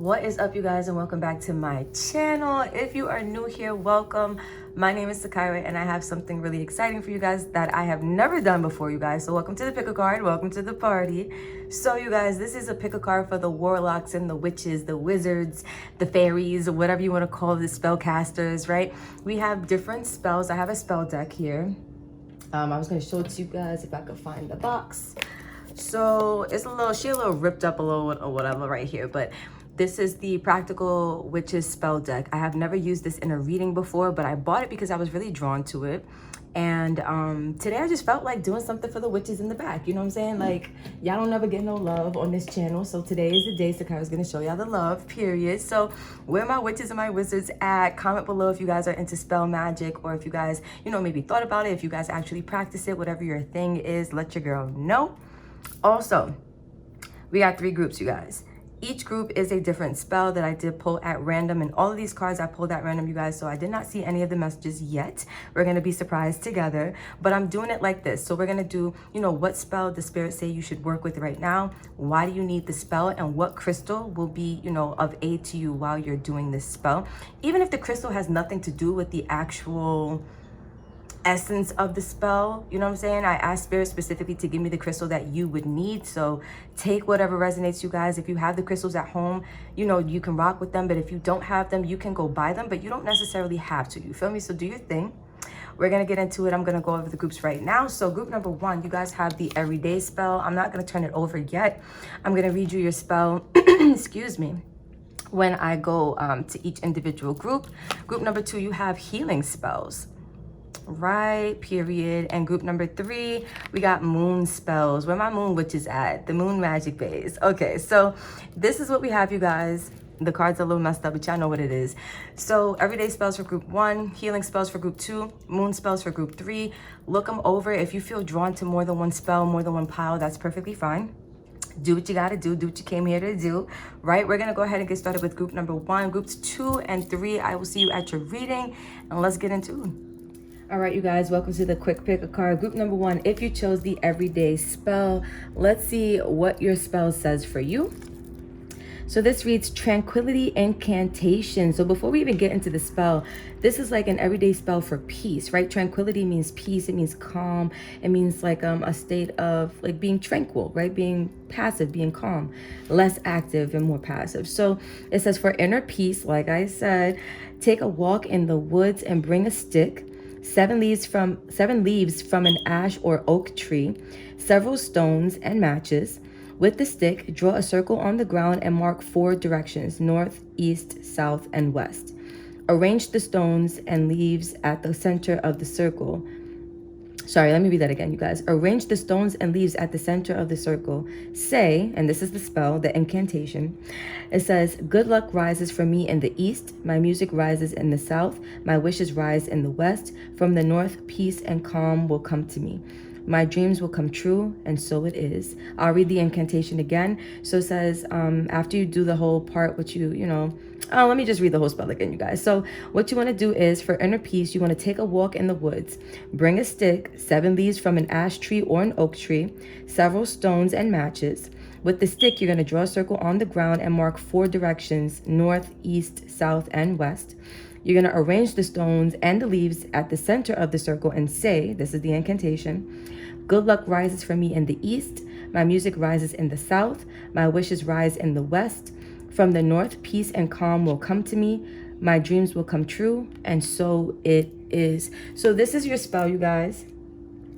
What is up, you guys, and welcome back to my channel. If you are new here, welcome. My name is Sakira, and I have something really exciting for you guys that I have never done before, you guys. So welcome to the pick a card. Welcome to the party. So you guys, this is a pick a card for the warlocks and the witches, the wizards, the fairies, whatever you want to call the spellcasters, right? We have different spells. I have a spell deck here. I was going to show it to you guys if I could find the box. So it's she a little ripped up a little or whatever right here, but this is the Practical Witches spell deck. I have never used this in a reading before, but I bought it because I was really drawn to it. And today I just felt like doing something for the witches in the back. You know what I'm saying? Like, y'all don't ever get no love on this channel. So today is the day Sakira's gonna show y'all the love, period. So where my witches and my wizards at? Comment below if you guys are into spell magic, or if you guys, maybe thought about it, if you guys actually practice it, whatever your thing is, let your girl know. Also, we got 3 groups, you guys. Each group is a different spell that I did pull at random, and all of these cards I pulled at random, you guys, so I did not see any of the messages yet. We're going to be surprised together, but I'm doing it like this. So we're going to do, what spell the spirits say you should work with right now, why do you need the spell, and what crystal will be, of aid to you while you're doing this spell. Even if the crystal has nothing to do with the actual essence of the spell, you know what I'm saying? I asked spirit specifically to give me the crystal that you would need. So take whatever resonates, you guys. If you have the crystals at home, you can rock with them. But if you don't have them, you can go buy them, but you don't necessarily have to. You feel me? So do your thing. We're going to get into it. I'm going to go over the groups right now. So group number 1, you guys have the everyday spell. I'm not going to turn it over yet. I'm going to read you your spell. Excuse me. When I go to each individual group. Group number 2, you have healing spells. Right, period. And group number 3, we got moon spells. Where my moon witches at? The moon magic base. Okay, so this is what we have, you guys. The cards are a little messed up, but y'all know what it is. So everyday spells for group 1, healing spells for group 2, moon spells for group 3. Look them over. If you feel drawn to more than one spell, more than one pile, that's perfectly fine. Do what you got to do what you came here to do, right? We're going to go ahead and get started with group number 1. Groups 2 and 3, I will see you at your reading, and let's get into it. All right, you guys, welcome to the quick pick a card. Group number 1, if you chose the everyday spell, let's see what your spell says for you. So this reads Tranquility Incantation. So before we even get into the spell, this is like an everyday spell for peace, right? Tranquility means peace. It means calm. It means like a state of like being tranquil, right? Being passive, being calm, less active and more passive. So it says for inner peace, like I said, take a walk in the woods and bring a stick, 7 leaves from an ash or oak tree, several stones and matches. With the stick, draw a circle on the ground and mark 4 directions: north, east, south, and west. Arrange the stones and leaves at the center of the circle. Sorry, let me read that again, you guys. Arrange the stones and leaves at the center of the circle. Say, and this is the spell, the incantation. It says, good luck rises for me in the east. My music rises in the south. My wishes rise in the west. From the north, peace and calm will come to me. My dreams will come true, and so it is. I'll read the incantation again. So it says, after you do the whole part, let me just read the whole spell again, you guys. So what you want to do is, for inner peace, you want to take a walk in the woods, bring a stick, 7 leaves from an ash tree or an oak tree, several stones and matches. With the stick, you're going to draw a circle on the ground and mark 4 directions: north, east, south, and west. You're going to arrange the stones and the leaves at the center of the circle and say, this is the incantation, good luck rises for me in the east. My music rises in the south. My wishes rise in the west. From the north, peace and calm will come to me. My dreams will come true, and so it is. So this is your spell, you guys.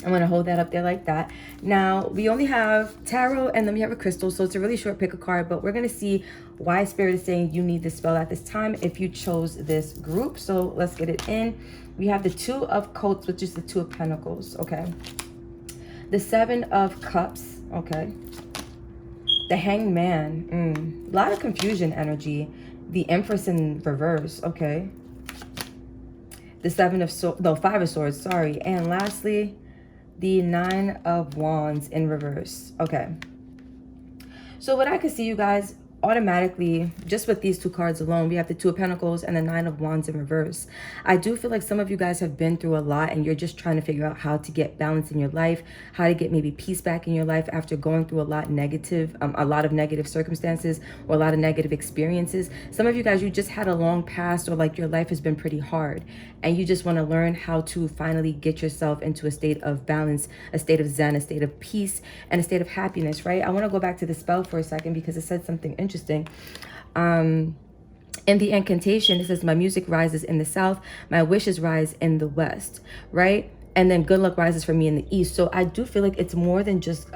I'm going to hold that up there like that. Now, we only have tarot and then we have a crystal. So it's a really short pick a card, but we're going to see why Spirit is saying you need this spell at this time if you chose this group. So let's get it in. We have the 2 of Coats, which is the 2 of Pentacles. Okay. The 7 of Cups. Okay. The Hanged Man. A lot of confusion energy. The Empress in reverse. Okay. The 5 of Swords. Sorry. And lastly, the 9 of Wands in reverse. Okay. So what I can see, you guys, automatically, just with these two cards alone, we have the Two of Pentacles and the Nine of Wands in reverse. I do feel like some of you guys have been through a lot and you're just trying to figure out how to get balance in your life, how to get maybe peace back in your life after going through a lot of negative circumstances or a lot of negative experiences. Some of you guys, you just had a long past, or like your life has been pretty hard and you just want to learn how to finally get yourself into a state of balance, a state of zen, a state of peace, and a state of happiness, right? I want to go back to the spell for a second because it said something interesting. In the incantation, it says, my music rises in the south, my wishes rise in the west, right? And then good luck rises for me in the east. So I do feel like it's more than just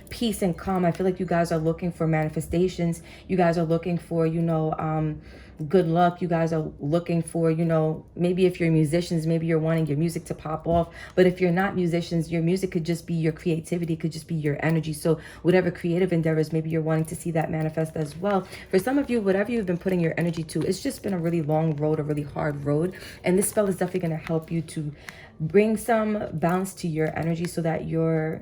peace and calm. I feel like you guys are looking for manifestations. You guys are looking for, good luck. You guys are looking for, maybe if you're musicians, maybe you're wanting your music to pop off. But if you're not musicians, your music could just be your creativity, could just be your energy. So whatever creative endeavors, maybe you're wanting to see that manifest as well. For some of you, whatever you've been putting your energy to, it's just been a really long road, a really hard road. And this spell is definitely going to help you to bring some balance to your energy so that your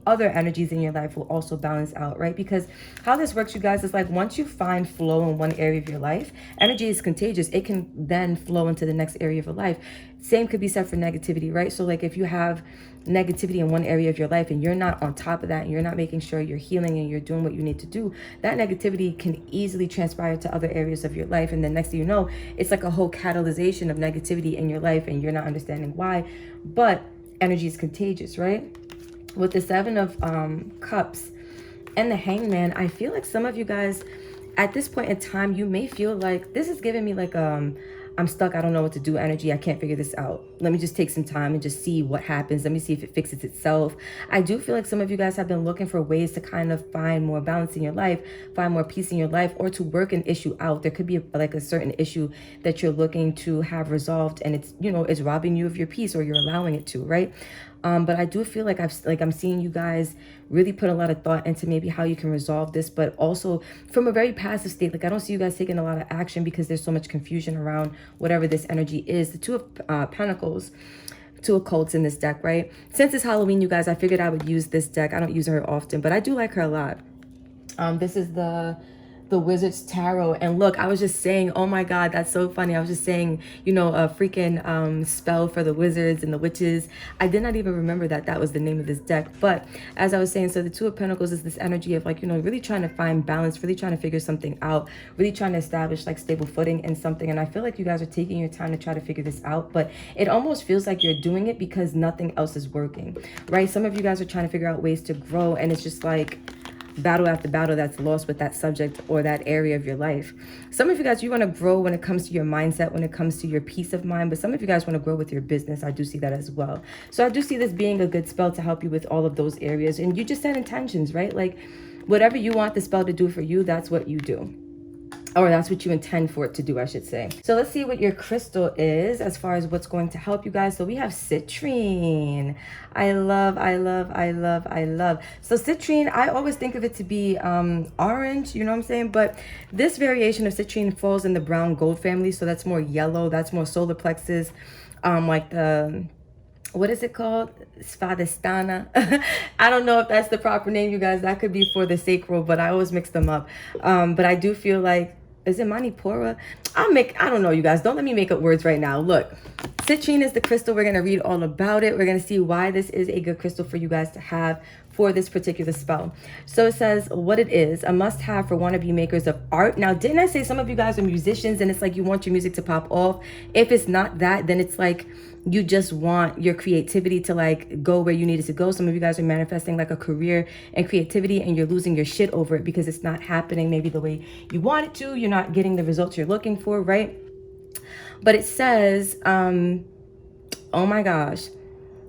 other energies in your life will also balance out, right? Because how this works, you guys, is like once you find flow in one area of your life, energy is contagious. It can then flow into the next area of your life. Same could be said for negativity, right? So like if you have negativity in one area of your life and you're not on top of that and you're not making sure you're healing and you're doing what you need to do, that negativity can easily transpire to other areas of your life. And then next thing you know, it's like a whole catalyzation of negativity in your life and you're not understanding why. But energy is contagious, right? With the Seven of Cups and the Hangman, I feel like some of you guys at this point in time, you may feel like this is giving me like I'm stuck, I don't know what to do energy. I can't figure this out. Let me just take some time and just see what happens. Let me see if it fixes itself. I do feel like some of you guys have been looking for ways to kind of find more balance in your life, find more peace in your life, or to work an issue out. There could be like a certain issue that you're looking to have resolved and it's, it's robbing you of your peace or you're allowing it to, right? But I do feel like I'm seeing you guys really put a lot of thought into maybe how you can resolve this, but also from a very passive state. Like I don't see you guys taking a lot of action because there's so much confusion around whatever this energy is. The Two of Pentacles, Two occults in this deck, right? Since it's Halloween, you guys, I figured I would use this deck. I don't use her often, but I do like her a lot. This is the Wizard's Tarot. And look, I was just saying, oh my God, that's so funny. I was just saying, a freaking spell for the wizards and the witches. I did not even remember that was the name of this deck. But as I was saying, so the Two of Pentacles is this energy of like, really trying to find balance, really trying to figure something out, really trying to establish like stable footing in something. And I feel like you guys are taking your time to try to figure this out, but it almost feels like you're doing it because nothing else is working, right? Some of you guys are trying to figure out ways to grow, and it's just like battle after battle that's lost with that subject or that area of your life. Some of you guys, you want to grow when it comes to your mindset, when it comes to your peace of mind, but some of you guys want to grow with your business. I do see that as well. So I do see this being a good spell to help you with all of those areas. And you just set intentions, right? Like whatever you want the spell to do for you, that's what you do. Or that's what you intend for it to do, I should say. So let's see what your crystal is as far as what's going to help you guys. So we have citrine. I love. So citrine, I always think of it to be orange, you know what I'm saying? But this variation of citrine falls in the brown gold family. So that's more yellow, that's more solar plexus, like the... what is it called? Svadhisthana. I don't know if that's the proper name, you guys. That could be for the sacral, but I always mix them up. But I do feel like, is it Manipura? I don't know, you guys. Don't let me make up words right now. Look, citrine is the crystal. We're going to read all about it. We're going to see why this is a good crystal for you guys to have for this particular spell. So it says what it is, a must-have for wannabe makers of art. Now, didn't I say some of you guys are musicians and it's like you want your music to pop off? If it's not that, then it's like you just want your creativity to like go where you need it to go. Some of you guys are manifesting like a career and creativity and you're losing your shit over it because it's not happening maybe the way you want it to. You're not getting the results you're looking for, right? But it says, oh my gosh.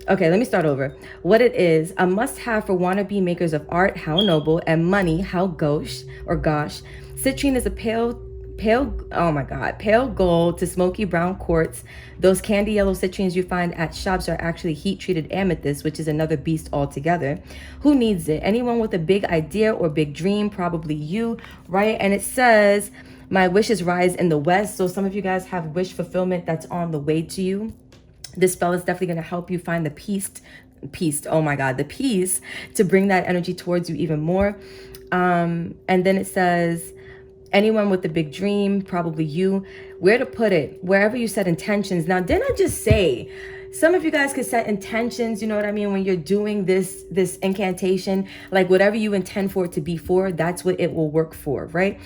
Okay, let me start over. What it is, a must-have for wannabe makers of art, how noble, and money, how gauche or gosh. Citrine is a pale gold to smoky brown quartz. Those candy yellow citrines you find at shops are actually heat-treated amethyst, which is another beast altogether. Who needs it? Anyone with a big idea or big dream, probably you, right? And it says, my wishes rise in the west. So some of you guys have wish fulfillment that's on the way to you. This spell is definitely going to help you find the peace, oh my God, the peace to bring that energy towards you even more. And then it says, anyone with a big dream, probably you, where to put it, wherever you set intentions. Now, didn't I just say, some of you guys could set intentions, you know what I mean, when you're doing this incantation, like whatever you intend for it to be for, that's what it will work for, right?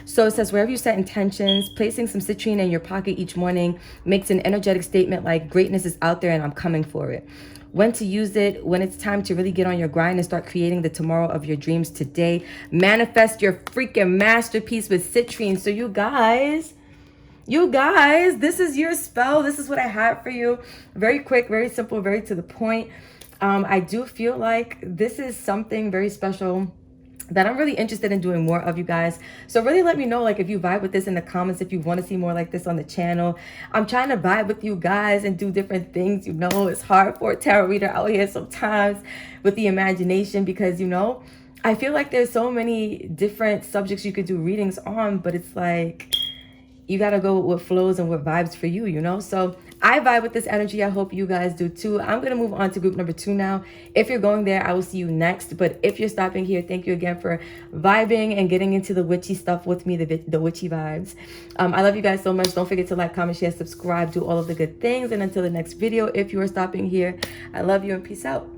So it says, wherever you set intentions, placing some citrine in your pocket each morning makes an energetic statement like greatness is out there and I'm coming for it. When to use it, when it's time to really get on your grind and start creating the tomorrow of your dreams today. Manifest your freaking masterpiece with citrine. So you guys, this is your spell. This is what I have for you. Very quick, very simple, very to the point. I do feel like this is something very special that I'm really interested in doing more of, you guys. So really let me know, like, if you vibe with this in the comments, if you want to see more like this on the channel. I'm trying to vibe with you guys and do different things. You know, it's hard for a tarot reader out here sometimes with the imagination, because, you know, I feel like there's so many different subjects you could do readings on, but it's like, you got to go with what flows and what vibes for you, you know? So I vibe with this energy. I hope you guys do too. I'm going to move on to group number 2 now. If you're going there, I will see you next. But if you're stopping here, thank you again for vibing and getting into the witchy stuff with me, the witchy vibes. I love you guys so much. Don't forget to like, comment, share, subscribe, do all of the good things. And until the next video, if you are stopping here, I love you and peace out.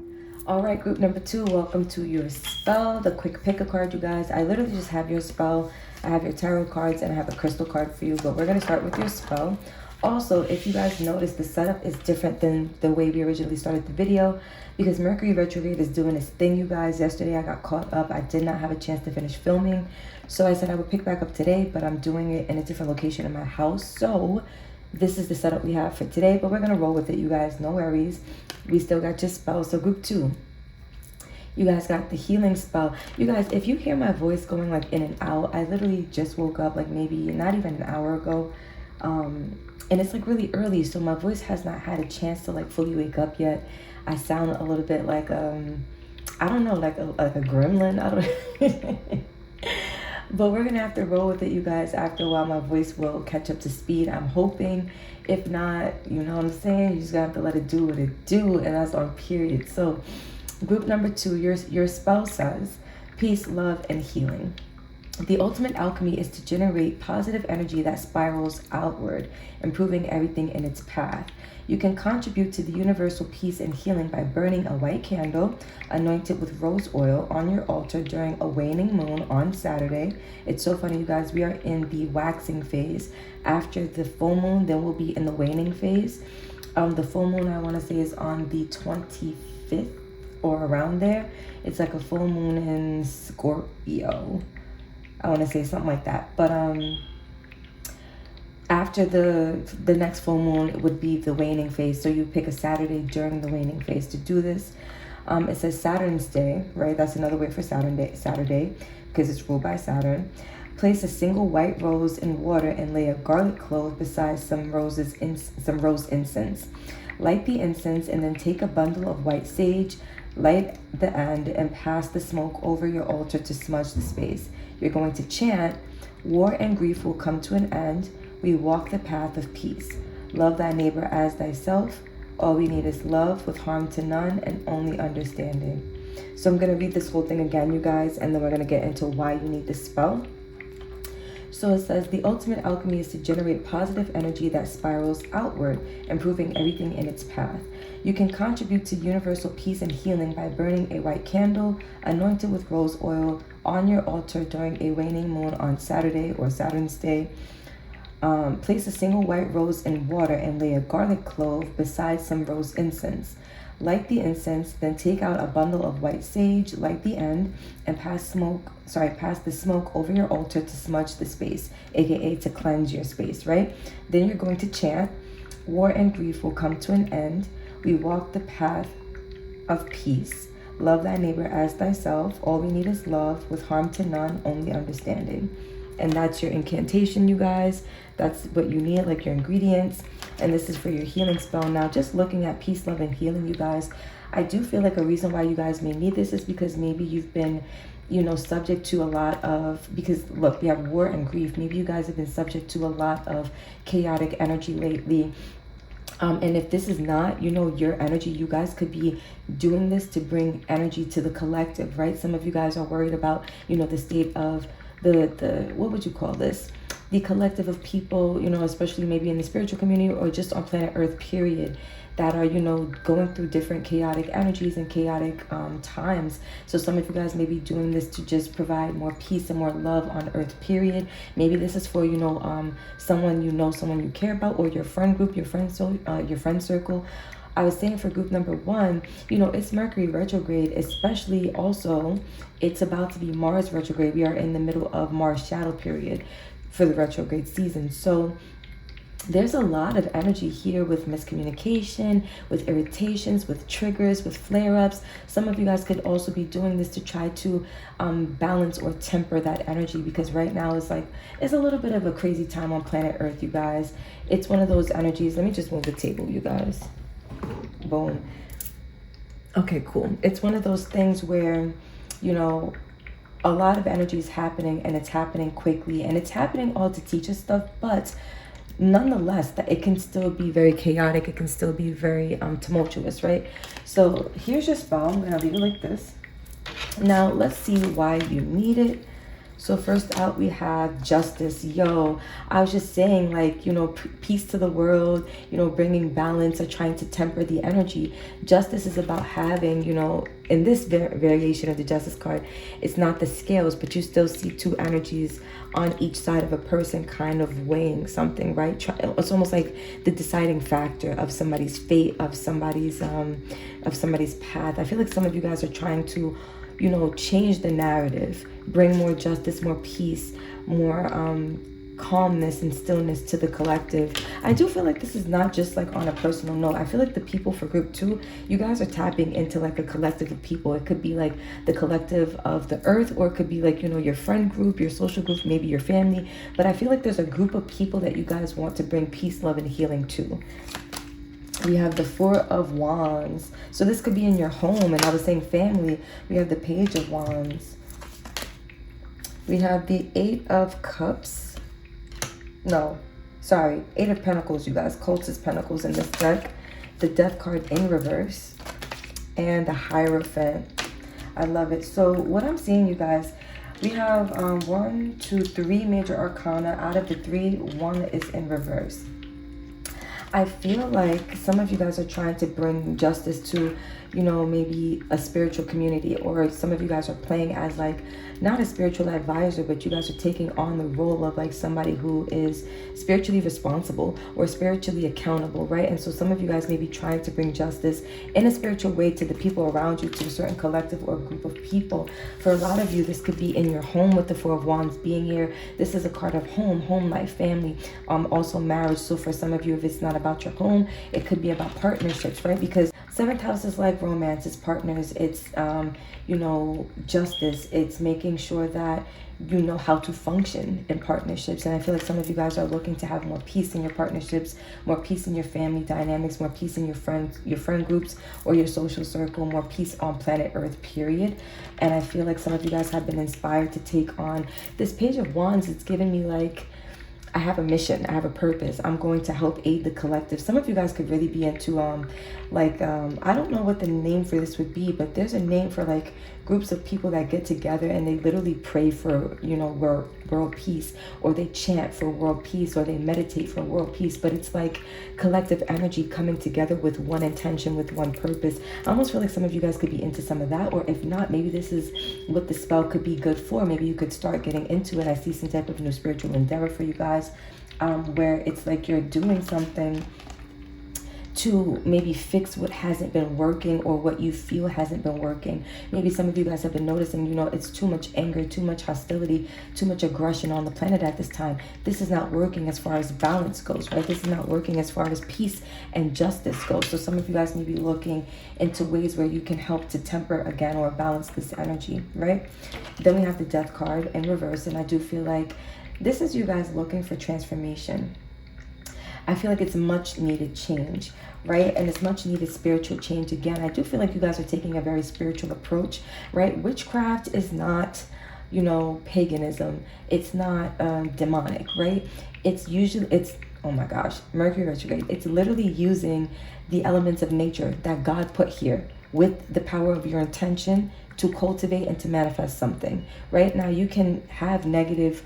All right, group number 2, welcome to your spell, the quick pick a card, you guys. I literally just have your spell. I have your tarot cards and I have a crystal card for you, but we're going to start with your spell. Also, if you guys notice, the setup is different than the way we originally started the video because Mercury retrograde is doing its thing, you guys. Yesterday I got caught up. I did not have a chance to finish filming, so I said I would pick back up today, but I'm doing it in a different location in my house. So this is the setup we have for today, but we're going to roll with it, you guys. No worries. We still got your spell. So group 2, you guys got the healing spell. You guys, if you hear my voice going like in and out, I literally just woke up like maybe not even an hour ago. And it's like really early, so my voice has not had a chance to like fully wake up yet. I sound a little bit like, I don't know, like a gremlin. I don't But we're gonna have to roll with it, you guys. After a while, my voice will catch up to speed, I'm hoping. If not, you know what I'm saying? You just gotta have to let it do what it do, and that's on period. So group number 2, your spell says peace, love, and healing. The ultimate alchemy is to generate positive energy that spirals outward, improving everything in its path. You can contribute to the universal peace and healing by burning a white candle anointed with rose oil on your altar during a waning moon on Saturday. It's so funny, you guys. We are in the waxing phase. After the full moon, then we'll be in the waning phase. The full moon, I want to say, is on the 25th or around there. It's like a full moon in Scorpio. I want to say something like that. But after the next full moon, it would be the waning phase. So you pick a Saturday during the waning phase to do this. It says Saturn's Day, right? That's another word for Saturday, because it's ruled by Saturn. Place a single white rose in water and lay a garlic clove beside some rose incense. Light the incense and then take a bundle of white sage, light the end, and pass the smoke over your altar to smudge the space. You're going to chant, war and grief will come to an end. We walk the path of peace. Love thy neighbor as thyself. All we need is love with harm to none and only understanding. So I'm going to read this whole thing again, you guys, and then we're going to get into why you need this spell. So it says, the ultimate alchemy is to generate positive energy that spirals outward, improving everything in its path. You can contribute to universal peace and healing by burning a white candle anointed with rose oil on your altar during a waning moon on Saturday or Saturn's Day. Place a single white rose in water and lay a garlic clove beside some rose incense. Light the incense, then take out a bundle of white sage, light the end, and pass the smoke over your altar to smudge the space, aka to cleanse your space, right? Then you're going to chant, war and grief will come to an end. We walk the path of peace. Love thy neighbor as thyself. All we need is love, with harm to none, only understanding. And that's your incantation, you guys. That's what you need, like your ingredients. And this is for your healing spell. Now, just looking at peace, love, and healing, you guys, I do feel like a reason why you guys may need this is because maybe you've been, you know, subject to a lot of, because look, we have war and grief. Maybe you guys have been subject to a lot of chaotic energy lately. And if this is not, your energy, you guys could be doing this to bring energy to the collective, right? Some of you guys are worried about, the state of the what would you call this? The collective of people, especially maybe in the spiritual community or just on planet Earth, period, that are, going through different chaotic energies and chaotic times. So some of you guys may be doing this to just provide more peace and more love on Earth, period. Maybe this is for, someone someone you care about, or your friend group, your friend circle. I was saying for group number 1, it's Mercury retrograde, especially also it's about to be Mars retrograde. We are in the middle of Mars shadow period for the retrograde season. So there's a lot of energy here with miscommunication, with irritations, with triggers, with flare-ups. Some of you guys could also be doing this to try to balance or temper that energy, because right now it's a little bit of a crazy time on planet Earth, you guys. It's one of those energies. Let me just move the table, you guys. Boom. Okay, cool. It's one of those things where, a lot of energy is happening, and it's happening quickly, and it's happening all to teach us stuff, but nonetheless, that it can still be very chaotic. It can still be very tumultuous, right? So here's your spell. I'm gonna leave it like this. Now let's see why you need it. So first out, we have justice. Yo, I was just saying, peace to the world, bringing balance or trying to temper the energy. Justice is about having, in this variation of the justice card, it's not the scales, but you still see 2 energies on each side of a person kind of weighing something, right? It's almost like the deciding factor of somebody's fate, of somebody's path. I feel like some of you guys are trying to, change the narrative, bring more justice, more peace, more calmness and stillness to the collective. I do feel like this is not just on a personal note. I feel like the people for group 2, you guys are tapping into a collective of people. It could be the collective of the earth, or it could be your friend group, your social group, maybe your family. But I feel like there's a group of people that you guys want to bring peace, love, and healing to. We have the 4 of Wands. So this could be in your home. And I was saying family. We have the Page of Wands. We have the 8 of Cups. No, sorry. 8 of Pentacles, you guys. Cultist Pentacles in this deck. The Death card in reverse. And the Hierophant. I love it. So what I'm seeing, you guys, we have 1, 2, 3 major arcana. Out of the 3, 1 is in reverse. I feel like some of you guys are trying to bring justice to, maybe a spiritual community, or some of you guys are playing as not a spiritual advisor, but you guys are taking on the role of somebody who is spiritually responsible or spiritually accountable, right? And so some of you guys may be trying to bring justice in a spiritual way to the people around you, to a certain collective or group of people. For a lot of you, this could be in your home with the 4 of Wands being here. This is a card of home life, family, also marriage. So for some of you, if it's not about your home, it could be about partnerships, right? Because 7th house is romance, it's partners, it's justice, it's making sure that you know how to function in partnerships. And I feel like some of you guys are looking to have more peace in your partnerships, more peace in your family dynamics, more peace in your friend groups or your social circle, more peace on planet Earth, period. And I feel like some of you guys have been inspired to take on this Page of Wands. It's giving me I have a mission, I have a purpose, I'm going to help aid the collective. Some of you guys could really be into I don't know what the name for this would be, but there's a name for groups of people that get together and they literally pray for world peace, or they chant for world peace, or they meditate for world peace. But it's collective energy coming together with one intention, with one purpose. I almost feel like some of you guys could be into some of that, or if not, maybe this is what the spell could be good for. Maybe you could start getting into it. I see some type of new spiritual endeavor for you guys, where it's you're doing something to maybe fix what hasn't been working, or what you feel hasn't been working. Maybe some of you guys have been noticing, it's too much anger, too much hostility, too much aggression on the planet at this time. This is not working as far as balance goes, right? This is not working as far as peace and justice goes. So some of you guys may be looking into ways where you can help to temper again or balance this energy, right? Then we have the Death card in reverse, and I do feel like this is you guys looking for transformation. I feel like it's much needed change, right? And it's much needed spiritual change. Again, I do feel like you guys are taking a very spiritual approach, right? Witchcraft is not paganism. It's not demonic, right? It's oh my gosh, Mercury retrograde. It's literally using the elements of nature that God put here with the power of your intention to cultivate and to manifest something. Right now, you can have negative,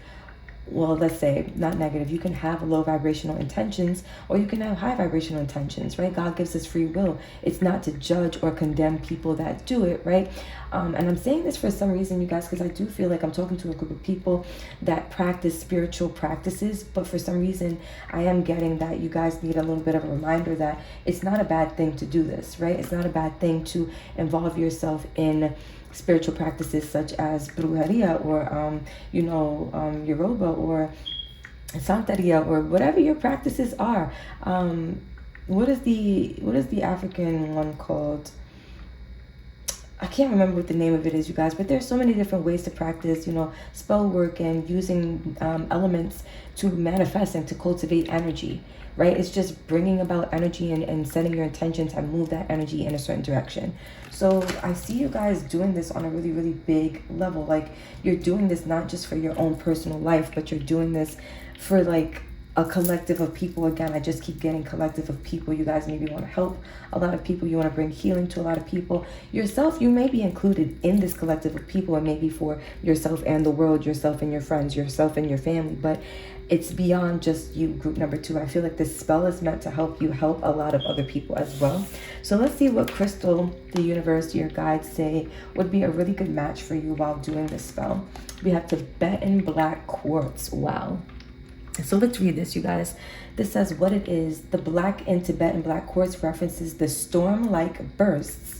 well, let's say not negative, you can have low vibrational intentions, or you can have high vibrational intentions, right? God gives us free will. It's not to judge or condemn people that do it, right? And I'm saying this for some reason, you guys, because I do feel like I'm talking to a group of people that practice spiritual practices, but for some reason I am getting that you guys need a little bit of a reminder that it's not a bad thing to do this, right? It's not a bad thing to involve yourself in spiritual practices such as brujeria, or Yoruba, or Santeria, or whatever your practices are. What is the African one called? I can't remember what the name of it is, you guys, but there's so many different ways to practice, spell work and using elements to manifest and to cultivate energy, right? It's just bringing about energy and setting your intentions and move that energy in a certain direction. So I see you guys doing this on a really, really big level. Like, you're doing this not just for your own personal life, but you're doing this for like a collective of people. Again, I just keep getting collective of people. You guys maybe want to help a lot of people. You want to bring healing to a lot of people. Yourself, you may be included in this collective of people, and maybe for yourself and the world, yourself and your friends, yourself and your family. But it's beyond just you, group number 2. I feel like this spell is meant to help you help a lot of other people as well. So let's see what crystal the universe, your guides, say would be a really good match for you while doing this spell. We have Tibetan black quartz. Wow. So let's read this, you guys. This says what it is. The black in Tibetan black quartz references the storm-like bursts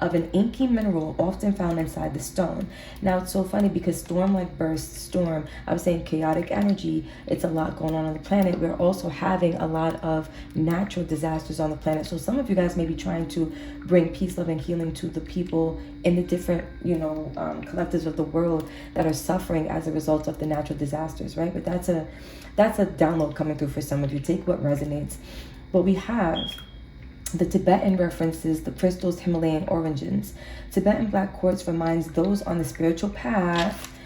of an inky mineral often found inside the stone. Now, it's so funny because storm-like bursts, storm, I was saying chaotic energy, it's a lot going on the planet. We're also having a lot of natural disasters on the planet. So some of you guys may be trying to bring peace, love, and healing to the people in the different, collectives of the world that are suffering as a result of the natural disasters, right? But that's a download coming through for some of you. Take what resonates. But we have the Tibetan references the crystal's Himalayan origins. Tibetan black quartz reminds those on the spiritual path,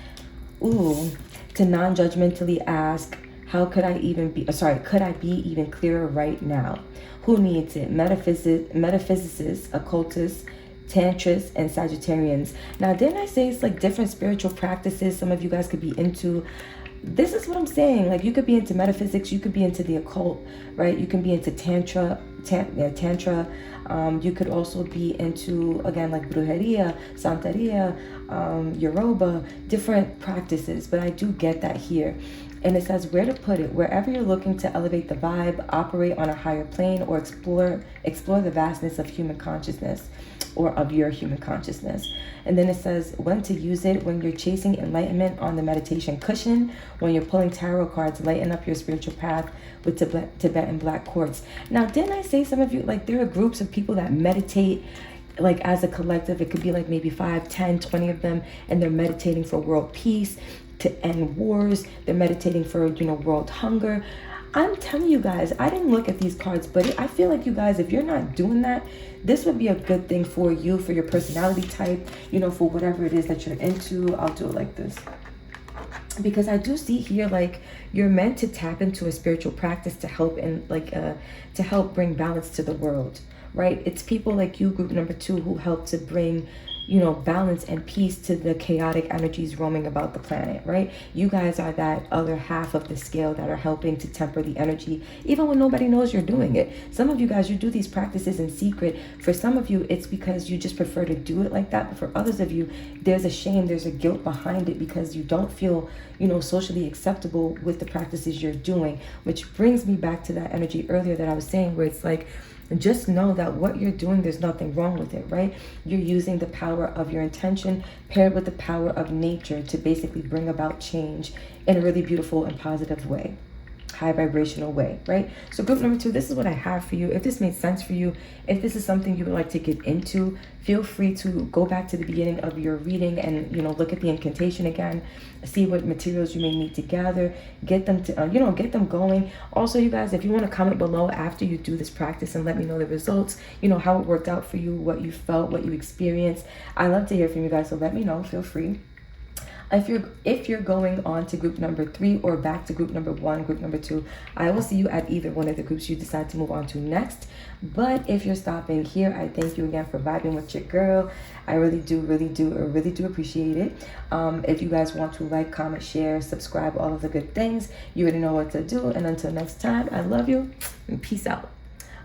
to non-judgmentally ask, how could I even be, could I be even clearer right now? Who needs it? Metaphysicists, occultists, tantrists, and Sagittarians. Now, didn't I say it's like different spiritual practices some of you guys could be into? This is what I'm saying. Like, you could be into metaphysics, you could be into the occult, right? You can be into tantra. You could also be into, again, like brujeria, santeria, Yoruba, different practices. But I do get that here. And it says where to put it. Wherever you're looking to elevate the vibe, operate on a higher plane, or explore the vastness of human consciousness, or of your human consciousness. And then it says when to use it: when you're chasing enlightenment on the meditation cushion, when you're pulling tarot cards, lighten up your spiritual path with Tibetan black quartz. Now, didn't I say some of you, like, there are groups of people that meditate, like, as a collective? It could be like maybe 5, 10, 20 of them, and they're meditating for world peace, to end wars. They're meditating for, world hunger. I'm telling you guys, I didn't look at these cards, but I feel like you guys, if you're not doing that, this would be a good thing for you, for your personality type, for whatever it is that you're into. I'll do it like this. Because I do see here, like, you're meant to tap into a spiritual practice to help to help bring balance to the world, right? It's people like you, group number 2, who help to bring, balance and peace to the chaotic energies roaming about the planet, right? You guys are that other half of the scale that are helping to temper the energy, even when nobody knows you're doing it. Some of you guys, you do these practices in secret. For some of you, it's because you just prefer to do it like that. But for others of you, there's a shame, there's a guilt behind it, because you don't feel, socially acceptable with the practices you're doing, which brings me back to that energy earlier that I was saying, where it's like, just know that what you're doing, there's nothing wrong with it, right? You're using the power of your intention paired with the power of nature to basically bring about change in a really beautiful and positive way, high vibrational way, right? So group number 2, this is what I have for you. If this made sense for you, if this is something you would like to get into, feel free to go back to the beginning of your reading and, look at the incantation again, see what materials you may need to gather, get them to, get them going. Also, you guys, if you want to comment below after you do this practice and let me know the results, how it worked out for you, what you felt, what you experienced. I love to hear from you guys, so let me know, feel free. If you're going on to group number 3 or back to group number 1, group number 2, I will see you at either one of the groups you decide to move on to next. But if you're stopping here, I thank you again for vibing with your girl. I really do appreciate it. If you guys want to like, comment, share, subscribe, all of the good things, you already know what to do. And until next time, I love you and peace out.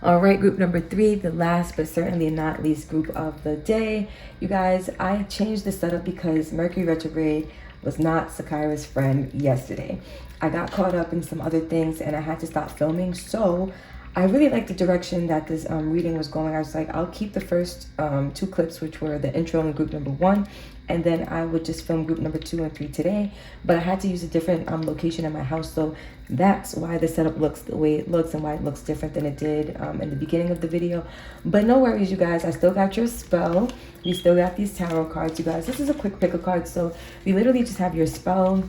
All right, group number 3, the last but certainly not least group of the day. You guys, I changed the setup because Mercury retrograde was not Sakira's friend yesterday. I got caught up in some other things and I had to stop filming. So I really liked the direction that this reading was going. I was like, I'll keep the first 2 clips, which were the intro and group number 1. And then I would just film group number 2 and 3 today. But I had to use a different location in my house. So that's why the setup looks the way it looks and why it looks different than it did in the beginning of the video. But no worries, you guys. I still got your spell. We still got these tarot cards, you guys. This is a quick pick of cards. So we literally just have your spell.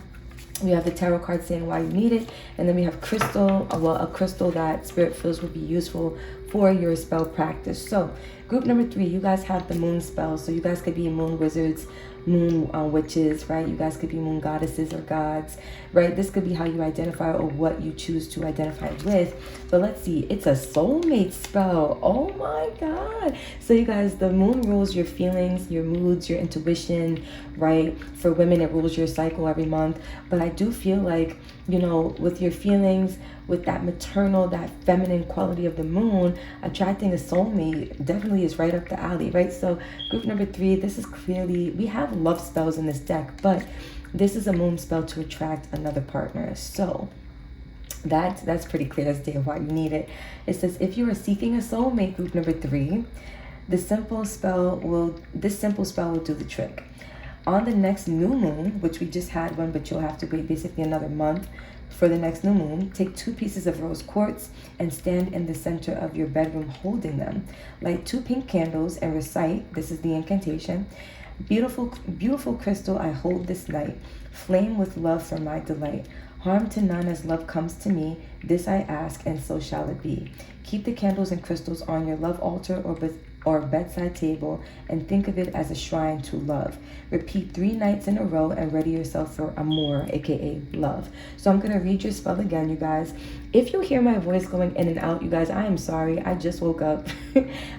We have the tarot card saying why you need it. And then we have crystal, well, a crystal that Spirit feels would be useful for your spell practice. So group number 3, you guys have the moon spell. So you guys could be moon wizards, moon witches, right? You guys could be moon goddesses or gods, right? This could be how you identify or what you choose to identify with. But let's see, it's a soulmate spell. Oh my God. So you guys, the moon rules your feelings, your moods, your intuition, right? For women, it rules your cycle every month. But I do feel like, you know, with your feelings, with that maternal, that feminine quality of the moon, attracting a soulmate definitely is right up the alley, right? So group number 3, this is clearly, we have love spells in this deck, but this is a moon spell to attract another partner. So that's pretty clear as day of why you need it. It says, if you are seeking a soulmate, group number 3, this simple spell will do the trick. On the next new moon, which we just had one, but you'll have to wait basically another month for the next new moon, take 2 pieces of rose quartz and stand in the center of your bedroom holding them. Light 2 pink candles and recite, this is the incantation, beautiful, beautiful crystal I hold this night, flame with love for my delight. Harm to none as love comes to me, this I ask and so shall it be. Keep the candles and crystals on your love altar or bedside table and think of it as a shrine to love. Repeat 3 nights in a row and ready yourself for amour, aka love. So I'm going to read your spell again, you guys. If you hear my voice going in and out, you guys, I am sorry. I just woke up.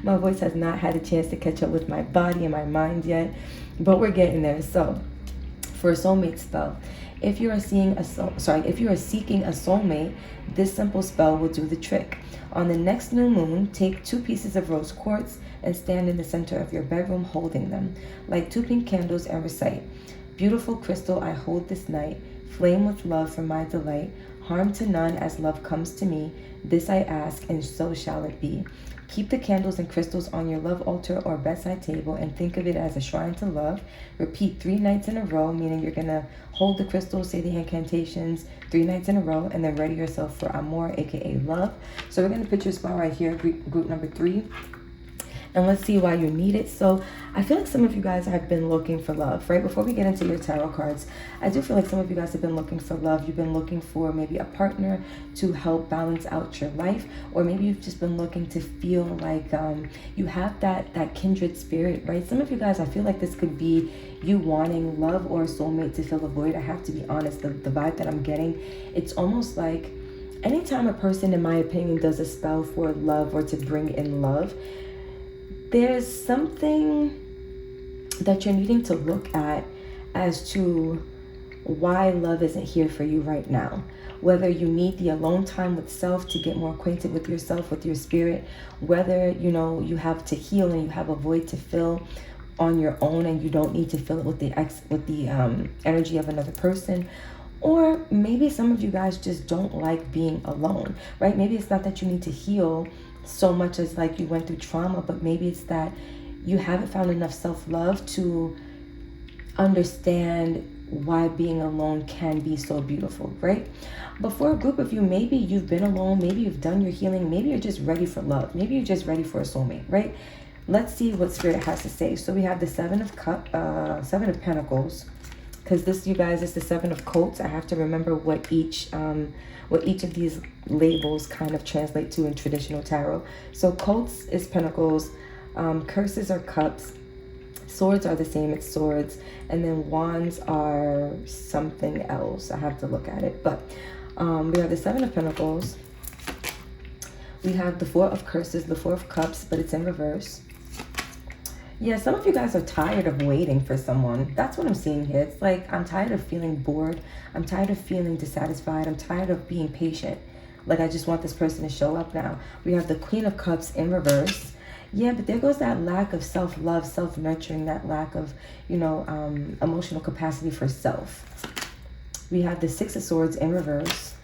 My voice has not had a chance to catch up with my body and my mind yet, but we're getting there. So for a soulmate spell, if you are seeking a soulmate, this simple spell will do the trick. On the next new moon, take 2 pieces of rose quartz and stand in the center of your bedroom holding them. Light 2 pink candles and recite, beautiful crystal I hold this night, flame with love for my delight, harm to none as love comes to me, this I ask and so shall it be. Keep the candles and crystals on your love altar or bedside table and think of it as a shrine to love. Repeat 3 nights in a row, meaning you're going to hold the crystals, say the incantations 3 nights in a row, and then ready yourself for amour, aka love. So we're going to put your spell right here, group number 3. And let's see why you need it. So I feel like some of you guys have been looking for love, right? Before we get into your tarot cards, I do feel like some of you guys have been looking for love. You've been looking for maybe a partner to help balance out your life, or maybe you've just been looking to feel like you have that kindred spirit, right? Some of you guys, I feel like this could be you wanting love or a soulmate to fill a void. I have to be honest, the vibe that I'm getting, it's almost like anytime a person, in my opinion, does a spell for love or to bring in love, there's something that you're needing to look at as to why love isn't here for you right now. Whether you need the alone time with self to get more acquainted with yourself, with your spirit, whether, you know, you have to heal and you have a void to fill on your own and you don't need to fill it with the energy of another person. Or maybe some of you guys just don't like being alone, right? Maybe it's not that you need to heal so much as like you went through trauma, but maybe it's that you haven't found enough self-love to understand why being alone can be so beautiful, right? But for a group of you, maybe you've been alone, maybe you've done your healing, maybe you're just ready for love, maybe you're just ready for a soulmate, right? Let's see what Spirit has to say. So we have the Seven of Pentacles, because this, you guys, is the 7 of coats. I have to remember what each of these labels kind of translate to in traditional tarot. So coats is pentacles, curses are cups, Swords are the same, it's swords. And then wands are something else. I have to look at it. But we have the Seven of Pentacles. We have the Four of Curses, the Four of Cups, but it's in reverse. Yeah, some of you guys are tired of waiting for someone. That's what I'm seeing here. It's like, I'm tired of feeling bored. I'm tired of feeling dissatisfied. I'm tired of being patient. Like, I just want this person to show up now. We have the Queen of Cups in reverse. Yeah, but there goes that lack of self-love, self-nurturing, that lack of, you know, emotional capacity for self. We have the Six of Swords in reverse.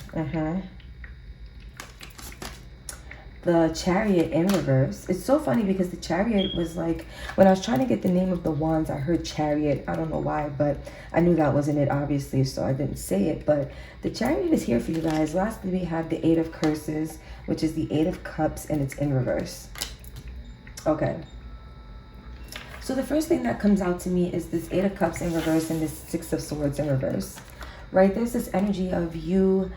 The Chariot in reverse. It's so funny because the Chariot was like, when I was trying to get the name of the wands, I heard Chariot. I don't know why, but I knew that wasn't it, obviously, so I didn't say it. But the Chariot is here for you guys. Lastly, we have the Eight of Curses, which is the Eight of Cups, and it's in reverse. Okay. So the first thing that comes out to me is this Eight of Cups in reverse and this Six of Swords in reverse. Right? There's this energy of you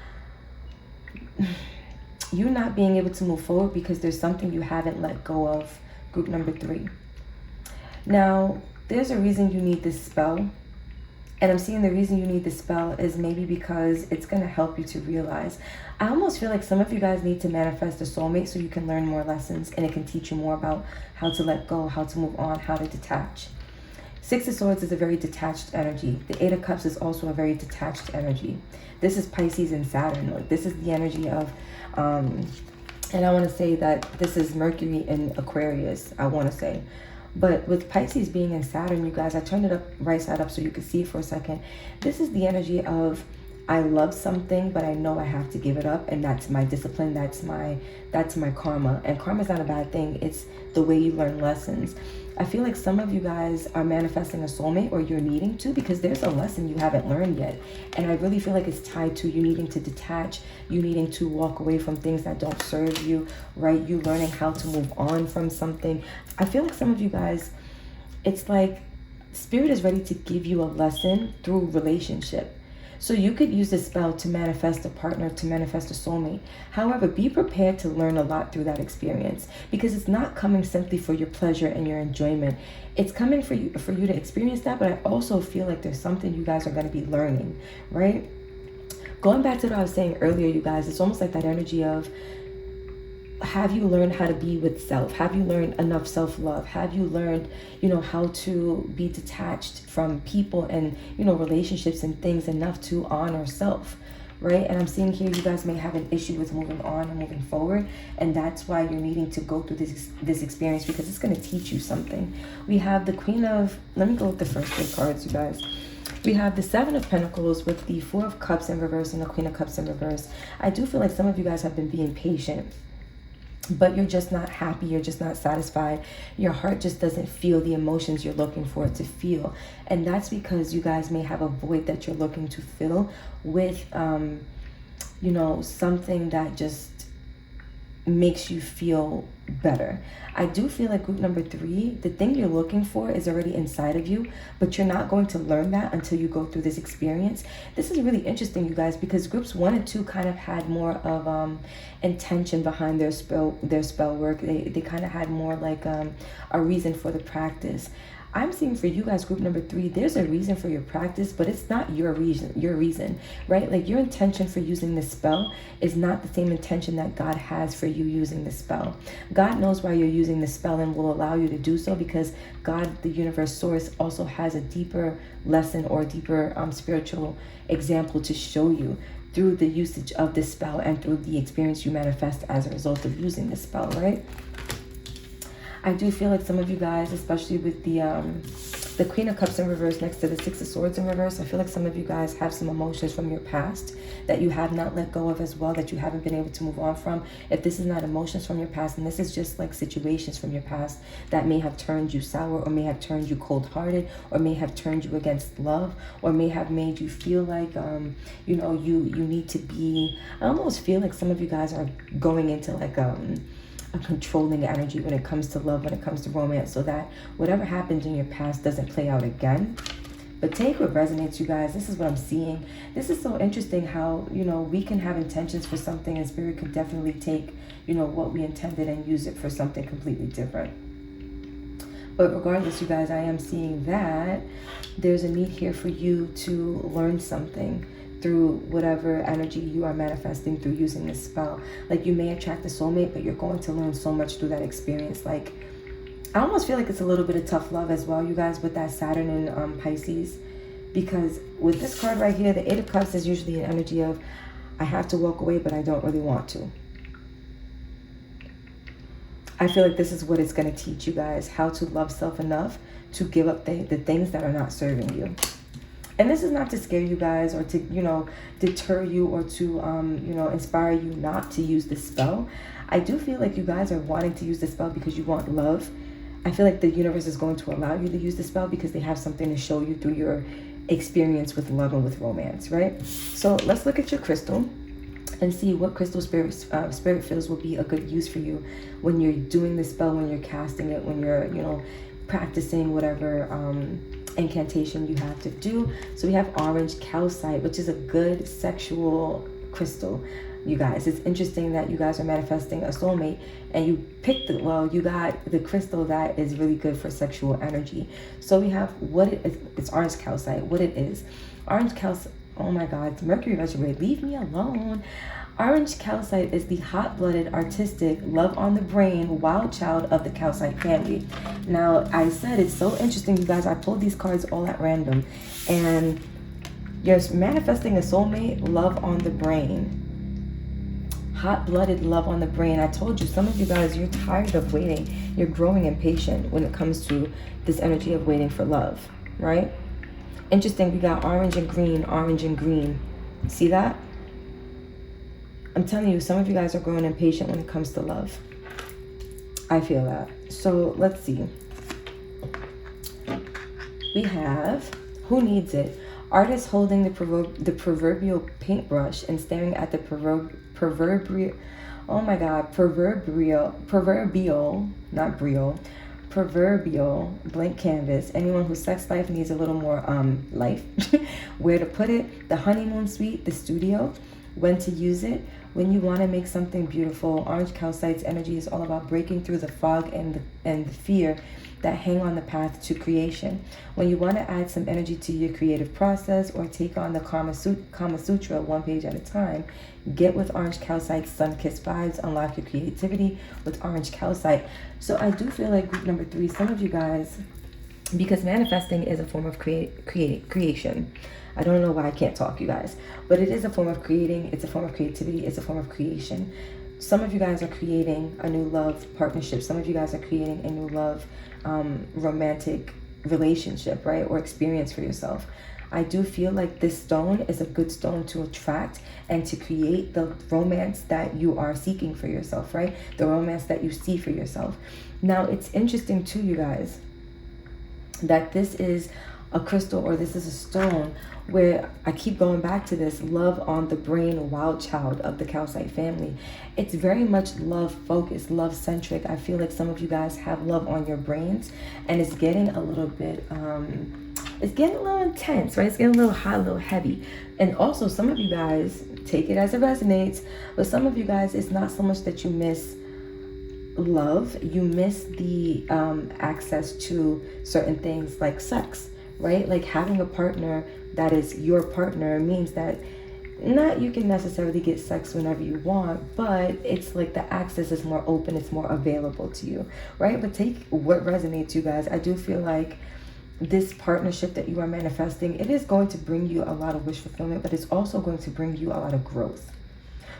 not being able to move forward because there's something you haven't let go of, group number 3. Now, there's a reason you need this spell. And I'm seeing the reason you need this spell is maybe because it's going to help you to realize. I almost feel like some of you guys need to manifest a soulmate so you can learn more lessons and it can teach you more about how to let go, how to move on, how to detach. Six of Swords is a very detached energy. The Eight of Cups is also a very detached energy. This is Pisces and Saturn. Like, this is the energy of, and I want to say that this is Mercury in Aquarius, I want to say. But with Pisces being in Saturn, you guys, I turned it up right side up so you could see it for a second. This is the energy of, I love something, but I know I have to give it up, and that's my discipline, that's my karma. And karma is not a bad thing. It's the way you learn lessons. I feel like some of you guys are manifesting a soulmate, or you're needing to, because there's a lesson you haven't learned yet. And I really feel like it's tied to you needing to detach, you needing to walk away from things that don't serve you, right? You learning how to move on from something. I feel like some of you guys, it's like Spirit is ready to give you a lesson through relationship. So you could use this spell to manifest a partner, to manifest a soulmate. However, be prepared to learn a lot through that experience, because it's not coming simply for your pleasure and your enjoyment. It's coming for you to experience that, but I also feel like there's something you guys are going to be learning, right? Going back to what I was saying earlier, you guys, it's almost like that energy of, have you learned how to be with self? Have you learned enough self-love? Have you learned, how to be detached from people and, relationships and things enough to honor self, right? And I'm seeing here you guys may have an issue with moving on and moving forward. And that's why you're needing to go through this experience, because it's going to teach you something. We have the Queen of, let me go with the first 3 cards, you guys. We have the Seven of Pentacles with the Four of Cups in reverse and the Queen of Cups in reverse. I do feel like some of you guys have been being patient, but you're just not happy, you're just not satisfied. Your heart just doesn't feel the emotions you're looking for it to feel. And that's because you guys may have a void that you're looking to fill with, something that just makes you feel better. I do feel like group number 3, the thing you're looking for is already inside of you, but you're not going to learn that until you go through this experience. This is really interesting, you guys, because groups 1 and 2 kind of had more of intention behind their spell work. They kind of had more like a reason for the practice. I'm seeing for you guys, group number 3, there's a reason for your practice, but it's not your reason, right? Like, your intention for using this spell is not the same intention that God has for you using this spell. God knows why you're using this spell and will allow you to do so, because God, the universe source, also has a deeper lesson or deeper spiritual example to show you through the usage of this spell and through the experience you manifest as a result of using this spell, right? I do feel like some of you guys, especially with the Queen of Cups in reverse next to the Six of Swords in reverse, I feel like some of you guys have some emotions from your past that you have not let go of as well, that you haven't been able to move on from. If this is not emotions from your past, and this is just like situations from your past that may have turned you sour, or may have turned you cold-hearted, or may have turned you against love, or may have made you feel like, you need to be, I almost feel like some of you guys are going into like, a controlling energy when it comes to love, when it comes to romance, so that whatever happened in your past doesn't play out again. But take what resonates, you guys. This is what I'm seeing. This is so interesting how, we can have intentions for something, and Spirit could definitely take, what we intended and use it for something completely different. But regardless, you guys, I am seeing that there's a need here for you to learn something through whatever energy you are manifesting through using this spell. Like, you may attract a soulmate, but you're going to learn so much through that experience. Like, I almost feel like it's a little bit of tough love as well, you guys, with that Saturn and Pisces. Because with this card right here, the Eight of Cups is usually an energy of, I have to walk away, but I don't really want to. I feel like this is what it's going to teach you guys, how to love self enough to give up the things that are not serving you. And this is not to scare you guys or to, you know, deter you or to, you know, inspire you not to use this spell. I do feel like you guys are wanting to use this spell because you want love. I feel like the universe is going to allow you to use this spell because they have something to show you through your experience with love and with romance, right? So let's look at your crystal and see what crystal spirit feels will be a good use for you when you're doing the spell, when you're casting it, when you're, you know, practicing whatever incantation you have to do. So we have orange calcite, which is a good sexual crystal. You guys, it's interesting that you guys are manifesting a soulmate and you picked it. Well, you got the crystal that is really good for sexual energy. So we have what it is. It's orange calcite. What it is, orange calcite. Oh my God, it's Mercury retrograde. Leave me alone. Orange calcite is the hot-blooded, artistic, love on the brain, wild child of the calcite family. Now, I said it's so interesting, you guys. I pulled these cards all at random, and you're manifesting a soulmate, love on the brain. Hot-blooded love on the brain. I told you, some of you guys, you're tired of waiting. You're growing impatient when it comes to this energy of waiting for love, right? Interesting, we got orange and green, orange and green. See that? I'm telling you, some of you guys are growing impatient when it comes to love. I feel that. So let's see. We have, who needs it? Artist holding the proverbial paintbrush and staring at the proverbial, oh my God, proverbial, not brio, proverbial blank canvas. Anyone whose sex life needs a little more life. Where to put it? The honeymoon suite, the studio. When to use it? When you want to make something beautiful. Orange calcite's energy is all about breaking through the fog and the fear that hang on the path to creation. When you want to add some energy to your creative process or take on the Kama Sutra one page at a time, get with orange calcite, sun-kissed vibes, unlock your creativity with orange calcite. So I do feel like group number 3, some of you guys, because manifesting is a form of creation. I don't know why I can't talk, you guys, but it is a form of creating. It's a form of creativity. It's a form of creation. Some of you guys are creating a new love partnership. Some of you guys are creating a new love romantic relationship, right? Or experience for yourself. I do feel like this stone is a good stone to attract and to create the romance that you are seeking for yourself, right? The romance that you see for yourself. Now, it's interesting too, you guys, that this is a crystal, or this is a stone where I keep going back to this love on the brain, wild child of the calcite family. It's very much love focused, love centric. I feel like some of you guys have love on your brains, and it's getting a little bit it's getting a little intense, right? It's getting a little hot, a little heavy. And also, some of you guys, take it as it resonates, but some of you guys, it's not so much that you miss love, you miss the access to certain things like sex, right? Like having a partner that is your partner means that not you can necessarily get sex whenever you want, but it's like the access is more open, it's more available to you, right? But take what resonates, you guys. I do feel like this partnership that you are manifesting, it is going to bring you a lot of wish fulfillment, but it's also going to bring you a lot of growth.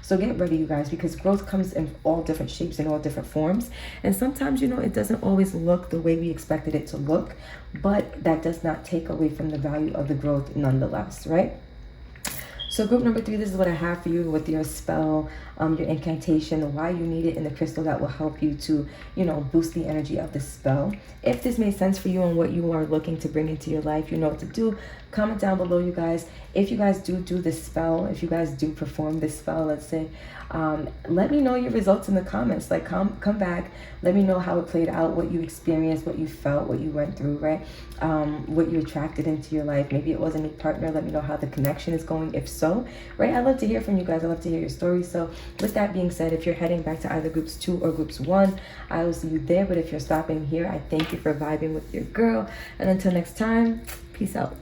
So get ready, you guys, because growth comes in all different shapes and all different forms. And sometimes, you know, it doesn't always look the way we expected it to look, but that does not take away from the value of the growth nonetheless, right? So group number 3, this is what I have for you with your spell, your incantation, why you need it, and the crystal that will help you to, you know, boost the energy of the spell. If this made sense for you and what you are looking to bring into your life, you know what to do. comment down below, you guys. If you guys do this spell, if you guys do perform this spell, let's say, let me know your results in the comments. Like, come back, let me know how it played out, what you experienced, what you felt, what you went through, right? What you attracted into your life. Maybe it was a new partner. Let me know how the connection is going, if so, right? I love to hear from you guys. I love to hear your stories. So with that being said, if you're heading back to either groups 2 or groups 1, I will see you there. But if you're stopping here, I thank you for vibing with your girl. And until next time, peace out.